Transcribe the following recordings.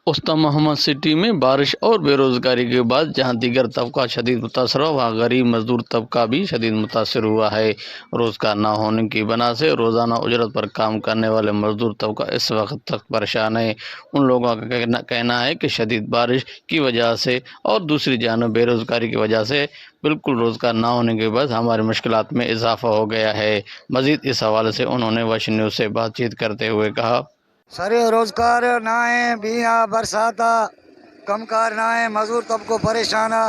उस्ता Mohammad city में बारिश और बेरोजगारी के बाद जहां दीगर तबका शदीद मुतासर हुआ, वहाँ गरीब मजदूर तबका भी शदीद मुतासर हुआ है। रोजगार न होने की वजह से रोज़ाना उजरत पर काम करने वाले मजदूर तबका इस वक्त तक परेशान है। उन लोगों का कहना है कि शदीद बारिश की वजह से और दूसरी जानब बेरोजगारी की वजह से बिल्कुल रोज़गार न होने के बाद हमारी मुश्किलात में इजाफा हो गया है। मज़ीद इस हवाले से उन्होंने वश न्यूज़ से बातचीत करते हुए कहा, सारे रोजगार ना है, बिया बरसात कमकार ना है, मजदूर तबको परेशान है,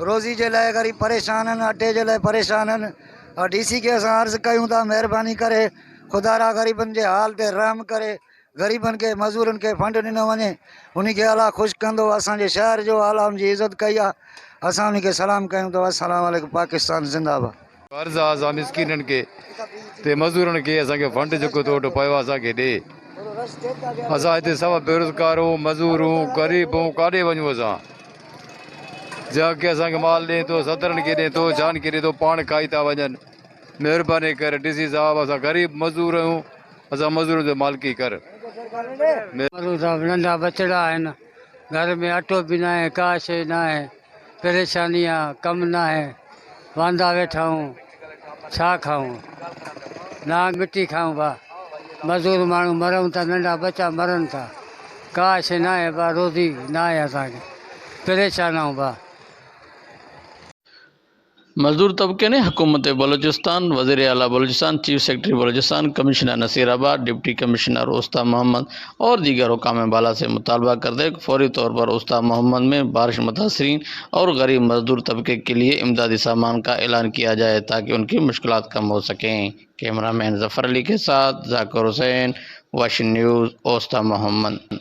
रोज़ी जे लाइ गरीब परेशान आहिनि, अटे जे लाइ परेशान आहिनि। और डीसी के असां अर्ज़ु कयूं था महिरबानी करे खुदारा गरीबनि जे हाल ते रहम करे, गरीबनि खे मज़दूरनि खे फंड ॾिनो वञे, उन खे अलाह ख़ुशि कंदो। असांजे शहर जो आला उनजी इज़त कई आहे, असां उन खे सलाम कयूं था। अस्सलाम वालेकुम, पाकिस्तान ज़िंदाबाद। कर्ज़ आहे असां मिसकिननि खे ते मज़दूरनि खे असांखे फंड जेको थो वटि पियो आहे असांखे ॾे। असां हिते सभु बेरोज़गार हूं, मज़दूर हूं, ग़रीब हूं, काॾे वञूं असां? जंहिंखे असांखे माल ॾे थो, सदरनि खे ॾे थो, जान खे ॾे थो, पाण खाई था वञनि। महिरबानी करे डीसी साहब, असां ग़रीब मज़दूर आहियूं, असां मज़दूरनि जो मालिकी कर। नंढा बचड़ा आहिनि, घर में अटो बि न आहे, का शइ न आहे, परेशानी आहे, कमु न आहे, वांदा वेठा आहियूं, छा खाऊं? ना मिटी खाऊं बा, मज़दूर माण्हू मरऊं था, नंढा बच्चा मरनि था, का शइ न आहे बा, रोज़ी न आहे, असांखे परेशान आहियूं बा। मजदूर तबके ने हुकूमत बलूचिस्तान, वज़ीर आला Balochistan, chief secretary Balochistan, commissioner Nasirabad, deputy commissioner Usta Mohammad और दीगर हुकाम बाला से मुतालबा करते फौरी तौर पर उस्ता मोहम्मद में बारिश मुतासरीन और गरीब मजदूर तबके के लिए इमदादी सामान का ऐलान किया जाए ताकि उनकी मुश्किलात कम हो सकें। कैमरामैन जफ़र अली के साथ जाकिर हुसैन, वश न्यूज़, उस्ता मोहम्मद।